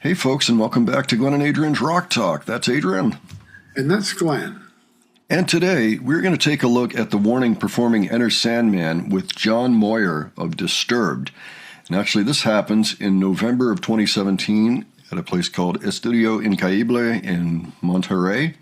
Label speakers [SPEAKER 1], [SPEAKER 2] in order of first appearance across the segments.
[SPEAKER 1] Hey folks, and welcome back to Glenn and Adrian's Rock Talk. That's Adrian.
[SPEAKER 2] And that's Glenn.
[SPEAKER 1] And today, we're going to take a look at the Warning performing Enter Sandman with John Moyer of Disturbed. And actually, this happens in November of 2017 at a place called Estudio Incaible in Monterrey.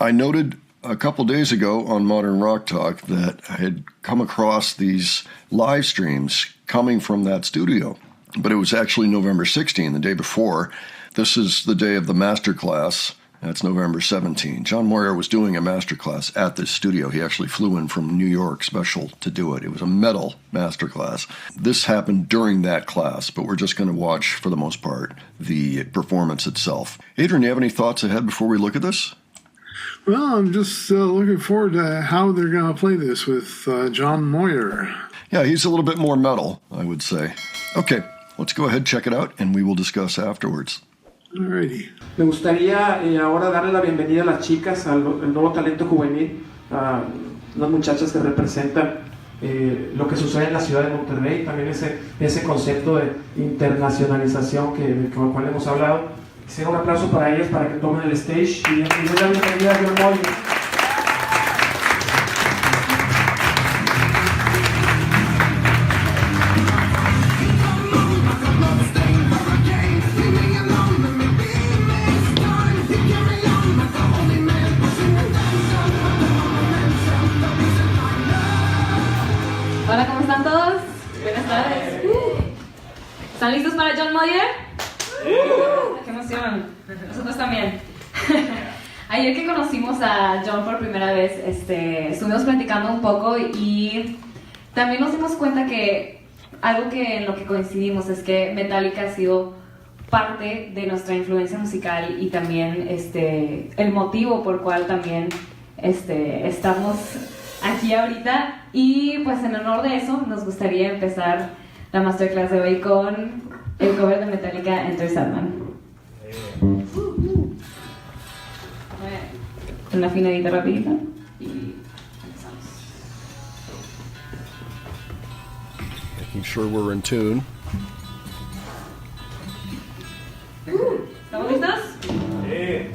[SPEAKER 1] I noted a couple days ago on Modern Rock Talk that I had come across these live streams coming from that studio. But it was actually November 16, the day before. This is the day of the masterclass. That's November 17. John Moyer was doing a masterclass at this studio. He actually flew in from New York special to do it. It was a metal masterclass. This happened during that class, but we're just going to watch, for the most part, the performance itself. Adrian, do you have any thoughts ahead before we look at this?
[SPEAKER 2] Well, I'm just looking forward to how they're going to play this with John Moyer.
[SPEAKER 1] Yeah, he's a little bit more metal, I would say. Okay, let's go ahead, check it out, and we will discuss afterwards.
[SPEAKER 2] Alrighty.
[SPEAKER 3] Me gustaría ahora darle la bienvenida a las chicas, al nuevo talento juvenil, a las muchachas que representan lo que sucede en la ciudad de Monterrey, también ese concepto de internacionalización con el cual hemos hablado. Quisiera un aplauso para ellas para que tomen el stage y den la bienvenida a John Moyer.
[SPEAKER 4] Hola, ¿cómo están todos? Buenas tardes. ¿Están listos para John Moyer? ¡Qué emoción! Nosotros también. Ayer que conocimos a John por primera vez, estuvimos platicando un poco y también nos dimos cuenta que algo en lo que coincidimos es que Metallica ha sido parte de nuestra influencia musical y también el motivo por cual también estamos aquí ahorita. Y pues en honor de eso nos gustaría empezar la masterclass de hoy con el cover de Metallica, Enter Sandman. Una afinadita rapidita y empezamos.
[SPEAKER 1] Making sure we're in tune.
[SPEAKER 4] ¿Estamos listos?
[SPEAKER 3] Sí.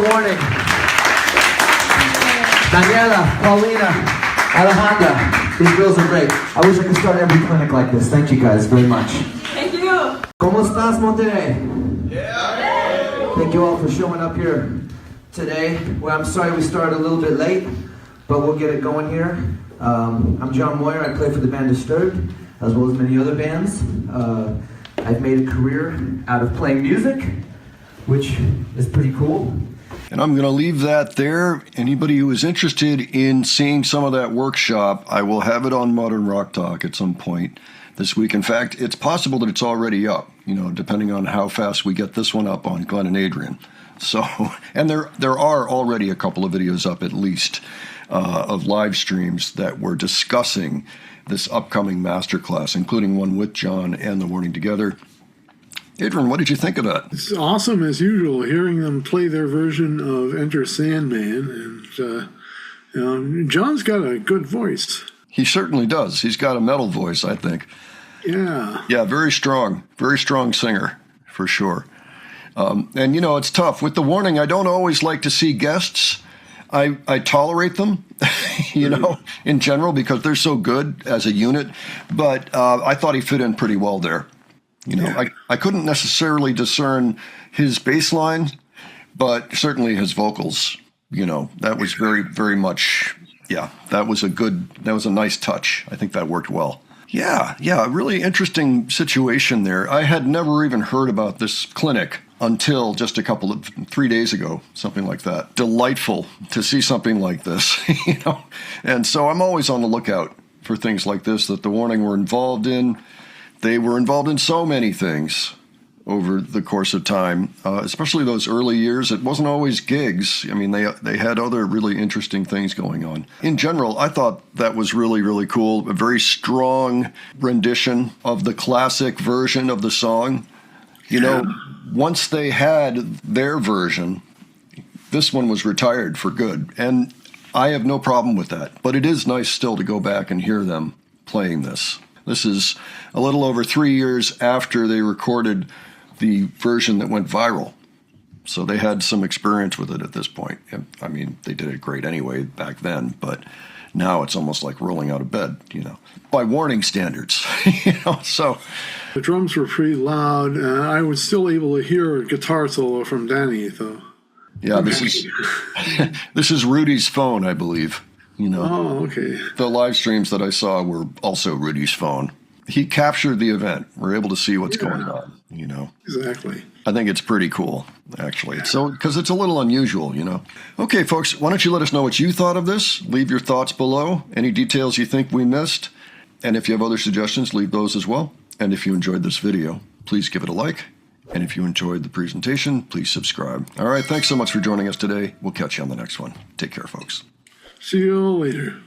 [SPEAKER 5] Warning. Daniela, Paulina, Alejandra, these girls are great. I wish I could start every clinic like this. Thank you guys very much.
[SPEAKER 4] Thank you.
[SPEAKER 5] ¿Cómo estás, Monterrey? Yeah. Thank you all for showing up here today. Well, I'm sorry we started a little bit late, but we'll get it going here. I'm John Moyer. I play for the band Disturbed, as well as many other bands. I've made a career out of playing music, which is pretty cool.
[SPEAKER 1] And I'm going to leave that there. Anybody who is interested in seeing some of that workshop, I will have it on Modern Rock Talk at some point this week. In fact, it's possible that it's already up, depending on how fast we get this one up on Glenn and Adrian. So, and there are already a couple of videos up at least of live streams that were discussing this upcoming masterclass, including one with John and the Warning Together. Adrian, what did you think of that?
[SPEAKER 2] It's awesome as usual hearing them play their version of Enter Sandman, and John's got a good voice.
[SPEAKER 1] He certainly does. He's got a metal voice, I think.
[SPEAKER 2] Yeah.
[SPEAKER 1] Yeah, very strong singer, for sure. And it's tough. With the Warning, I don't always like to see guests. I tolerate them, in general, because they're so good as a unit. But I thought he fit in pretty well there. I couldn't necessarily discern his bass line, but certainly his vocals, that was very, very much, that was a nice touch. I think that worked well. Yeah, really interesting situation there. I had never even heard about this clinic until just 3 days ago, something like that. Delightful to see something like this, And so I'm always on the lookout for things like this that the Warning were involved in. They were involved in so many things over the course of time, especially those early years. It wasn't always gigs. I mean, they had other really interesting things going on. In general, I thought that was really, really cool. A very strong rendition of the classic version of the song. Once they had their version, this one was retired for good. And I have no problem with that. But it is nice still to go back and hear them playing this. This is a little over 3 years after they recorded the version that went viral. So they had some experience with it at this point. I mean, they did it great anyway back then, but now it's almost like rolling out of bed, by Warning standards, so.
[SPEAKER 2] The drums were pretty loud. I was still able to hear a guitar solo from Danny, though.
[SPEAKER 1] Yeah, this is Rudy's phone, I believe.
[SPEAKER 2] Oh, okay.
[SPEAKER 1] The live streams that I saw were also Rudy's phone. He captured the event. We're able to see what's going on,
[SPEAKER 2] Exactly.
[SPEAKER 1] I think it's pretty cool, actually. So, because it's a little unusual, Okay, folks, why don't you let us know what you thought of this? Leave your thoughts below. Any details you think we missed? And if you have other suggestions, leave those as well. And if you enjoyed this video, please give it a like. And if you enjoyed the presentation, please subscribe. All right, thanks so much for joining us today. We'll catch you on the next one. Take care, folks.
[SPEAKER 2] See you all later.